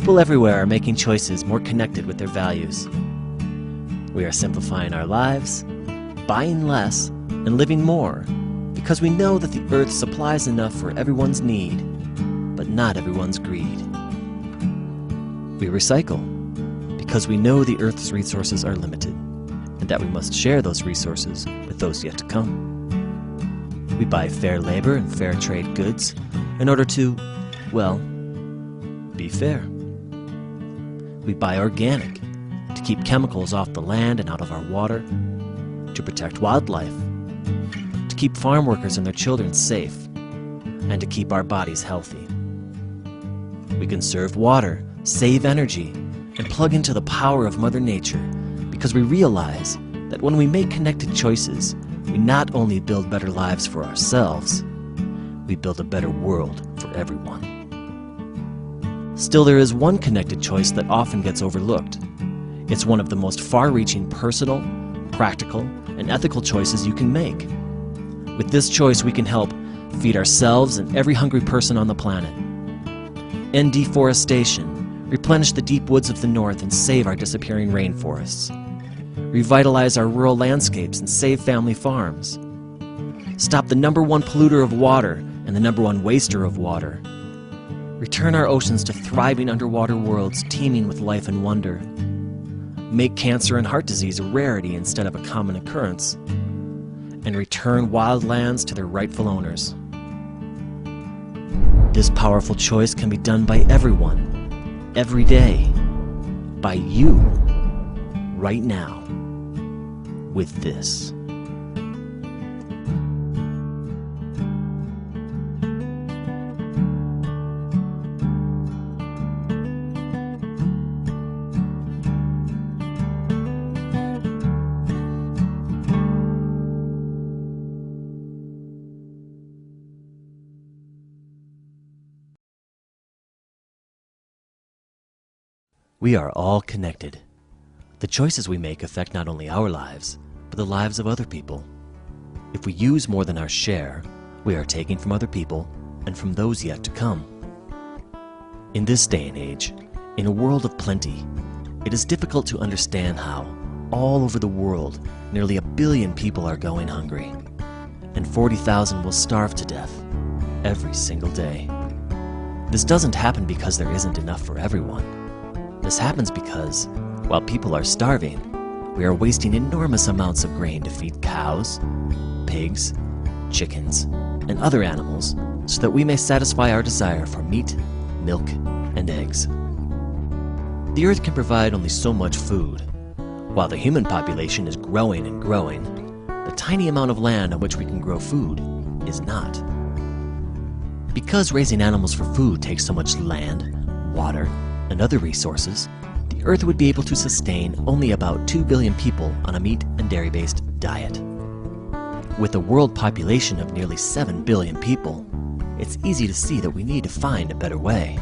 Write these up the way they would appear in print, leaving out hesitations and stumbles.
People everywhere are making choices more connected with their values. We are simplifying our lives, buying less, and living more because we know that the earth supplies enough for everyone's need, but not everyone's greed. We recycle because we know the earth's resources are limited and that we must share those resources with those yet to come. We buy fair labor and fair trade goods in order to, well, be fair. We buy organic to keep chemicals off the land and out of our water, to protect wildlife, to keep farm workers and their children safe, and to keep our bodies healthy. We conserve water, save energy, and plug into the power of Mother Nature because we realize that when we make connected choices, we not only build better lives for ourselves, we build a better world for everyone. Still, there is one connected choice that often gets overlooked. It's one of the most far-reaching personal, practical, and ethical choices you can make. With this choice, we can help feed ourselves and every hungry person on the planet, end deforestation, replenish the deep woods of the north and save our disappearing rainforests, revitalize our rural landscapes and save family farms, stop the #1 polluter of water and the #1 waster of water, return our oceans to thriving underwater worlds teeming with life and wonder, make cancer and heart disease a rarity instead of a common occurrence, and return wild lands to their rightful owners. This powerful choice can be done by everyone, every day, by you, right now, with this. We are all connected. The choices we make affect not only our lives, but the lives of other people. If we use more than our share, we are taking from other people and from those yet to come. In this day and age, in a world of plenty, it is difficult to understand how, all over the world, nearly 1 billion people are going hungry, and 40,000 will starve to death every single day. This doesn't happen because there isn't enough for everyone. This happens because, while people are starving, we are wasting enormous amounts of grain to feed cows, pigs, chickens, and other animals so that we may satisfy our desire for meat, milk, and eggs. The earth can provide only so much food. While the human population is growing and growing, the tiny amount of land on which we can grow food is not. Because raising animals for food takes so much land, water, and other resources, the earth would be able to sustain only about 2 billion people on a meat and dairy-based diet. With a world population of nearly 7 billion people, it's easy to see that we need to find a better way.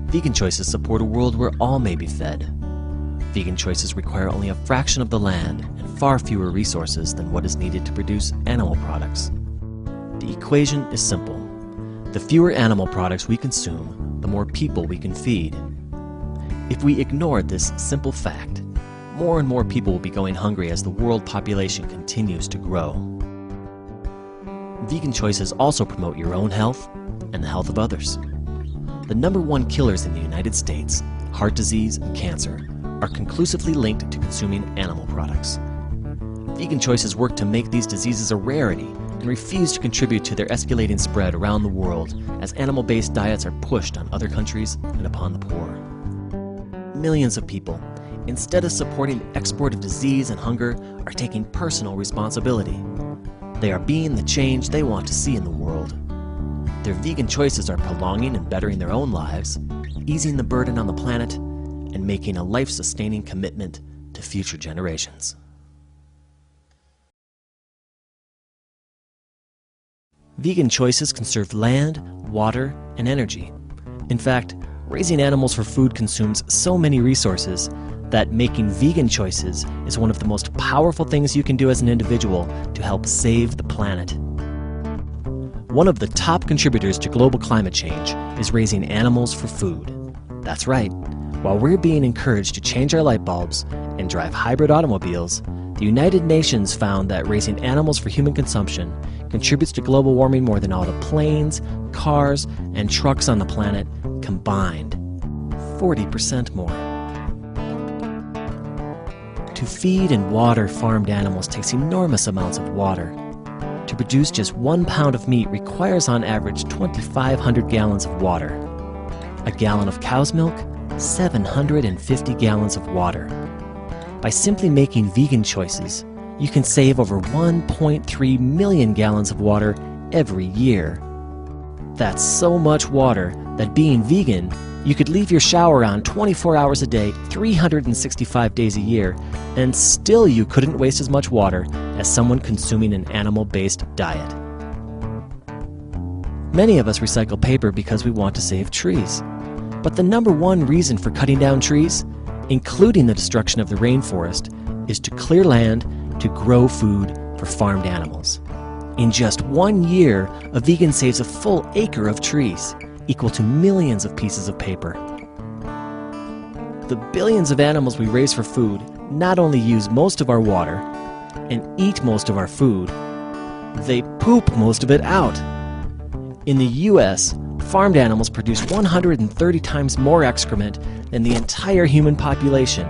Vegan choices support a world where all may be fed. Vegan choices require only a fraction of the land and far fewer resources than what is needed to produce animal products. The equation is simple. The fewer animal products we consume, the more people we can feed. If we ignored this simple fact, more and more people will be going hungry as the world population continues to grow. Vegan choices also promote your own health and the health of others. The #1 killers in the United States, heart disease and cancer, are conclusively linked to consuming animal products. Vegan choices work to make these diseases a rarity and refuse to contribute to their escalating spread around the world as animal-based diets are pushed on other countries and upon the poor. Millions of people, instead of supporting the export of disease and hunger, are taking personal responsibility. They are being the change they want to see in the world. Their vegan choices are prolonging and bettering their own lives, easing the burden on the planet, and making a life-sustaining commitment to future generations. Vegan choices conserve land, water, and energy. In fact, raising animals for food consumes so many resources that making vegan choices is one of the most powerful things you can do as an individual to help save the planet. One of the top contributors to global climate change is raising animals for food. That's right. While we're being encouraged to change our light bulbs and drive hybrid automobiles, the United Nations found that raising animals for human consumption contributes to global warming more than all the planes, cars, and trucks on the planet combined. 40% more. To feed and water farmed animals takes enormous amounts of water. To produce just 1 pound of meat requires on average 2,500 gallons of water. A gallon of cow's milk, 750 gallons of water. By simply making vegan choices, you can save over 1.3 million gallons of water every year. That's so much water that being vegan, you could leave your shower on 24 hours a day, 365 days a year, and still you couldn't waste as much water as someone consuming an animal-based diet. Many of us recycle paper because we want to save trees. But the number one reason for cutting down trees, including the destruction of the rainforest, is to clear land to grow food for farmed animals. In just 1 year, a vegan saves a full acre of trees, equal to millions of pieces of paper. The billions of animals we raise for food not only use most of our water and eat most of our food, they poop most of it out. In the US, farmed animals produce 130 times more excrement than the entire human population,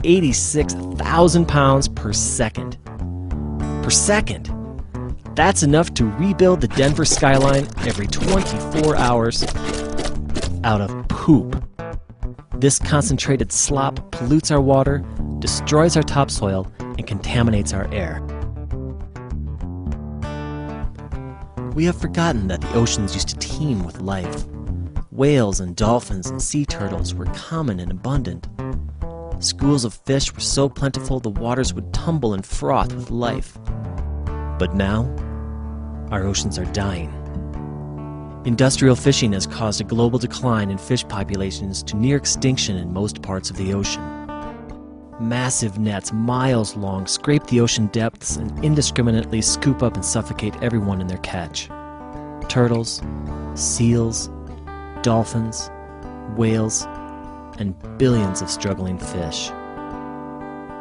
86,000 pounds per second. Per second! That's enough to rebuild the Denver skyline every 24 hours out of poop. This concentrated slop pollutes our water, destroys our topsoil, and contaminates our air. We have forgotten that the oceans used to teem with life. Whales and dolphins and sea turtles were common and abundant. Schools of fish were so plentiful the waters would tumble and froth with life. But now, our oceans are dying. Industrial fishing has caused a global decline in fish populations to near extinction in most parts of the ocean. Massive nets miles long scrape the ocean depths and indiscriminately scoop up and suffocate everyone in their catch. Turtles, seals, dolphins, whales, and billions of struggling fish.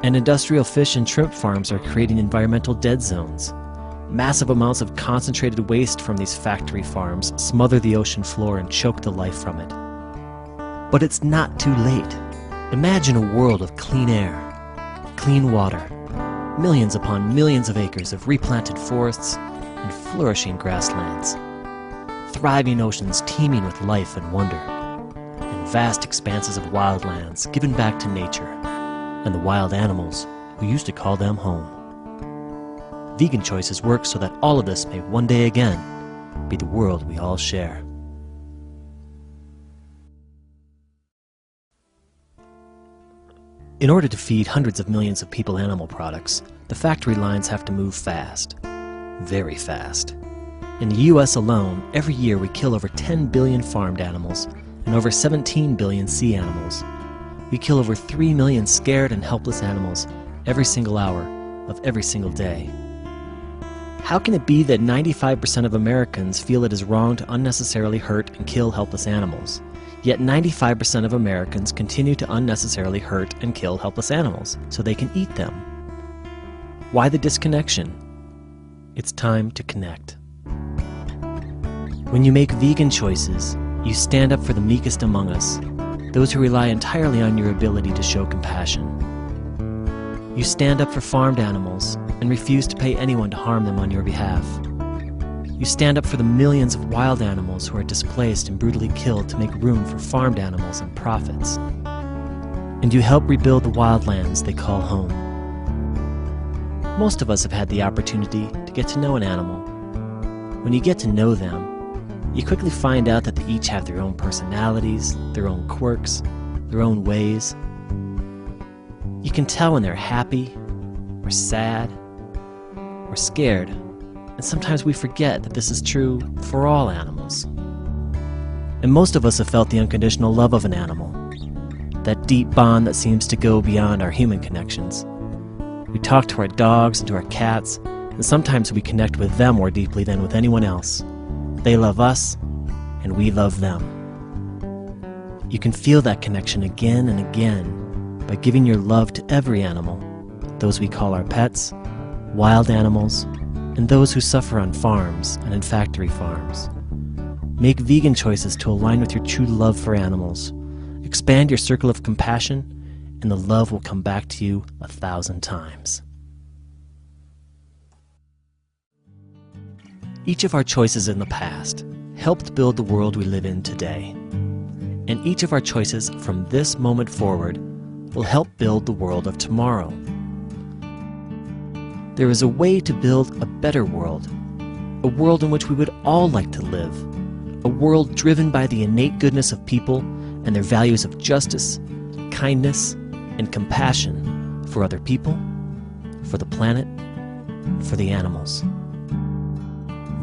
And industrial fish and shrimp farms are creating environmental dead zones. Massive amounts of concentrated waste from these factory farms smother the ocean floor and choke the life from it. But it's not too late. Imagine a world of clean air, clean water, millions upon millions of acres of replanted forests and flourishing grasslands, thriving oceans teeming with life and wonder, and vast expanses of wildlands given back to nature and the wild animals who used to call them home. Vegan choices work so that all of this may one day again be the world we all share. In order to feed hundreds of millions of people animal products, the factory lines have to move fast. Very fast. In the US alone, every year we kill over 10 billion farmed animals and over 17 billion sea animals. We kill over 3 million scared and helpless animals every single hour of every single day. How can it be that 95% of Americans feel it is wrong to unnecessarily hurt and kill helpless animals, yet 95% of Americans continue to unnecessarily hurt and kill helpless animals so they can eat them? Why the disconnection? It's time to connect. When you make vegan choices, you stand up for the meekest among us, those who rely entirely on your ability to show compassion. You stand up for farmed animals and refuse to pay anyone to harm them on your behalf. You stand up for the millions of wild animals who are displaced and brutally killed to make room for farmed animals and profits. And you help rebuild the wildlands they call home. Most of us have had the opportunity to get to know an animal. When you get to know them, you quickly find out that they each have their own personalities, their own quirks, their own ways. You can tell when they're happy, or sad, or scared, and sometimes we forget that this is true for all animals. And most of us have felt the unconditional love of an animal, that deep bond that seems to go beyond our human connections. We talk to our dogs and to our cats, and sometimes we connect with them more deeply than with anyone else. They love us, and we love them. You can feel that connection again and again by giving your love to every animal, those we call our pets, wild animals, and those who suffer on farms and in factory farms. Make vegan choices to align with your true love for animals. Expand your circle of compassion, and the love will come back to you 1,000 times. Each of our choices in the past helped build the world we live in today. And each of our choices from this moment forward will help build the world of tomorrow. There is a way to build a better world, a world in which we would all like to live, a world driven by the innate goodness of people and their values of justice, kindness, and compassion for other people, for the planet, for the animals.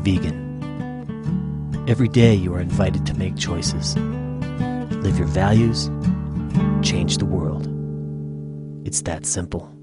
Vegan. Every day you are invited to make choices. Live your values, change the world. It's that simple.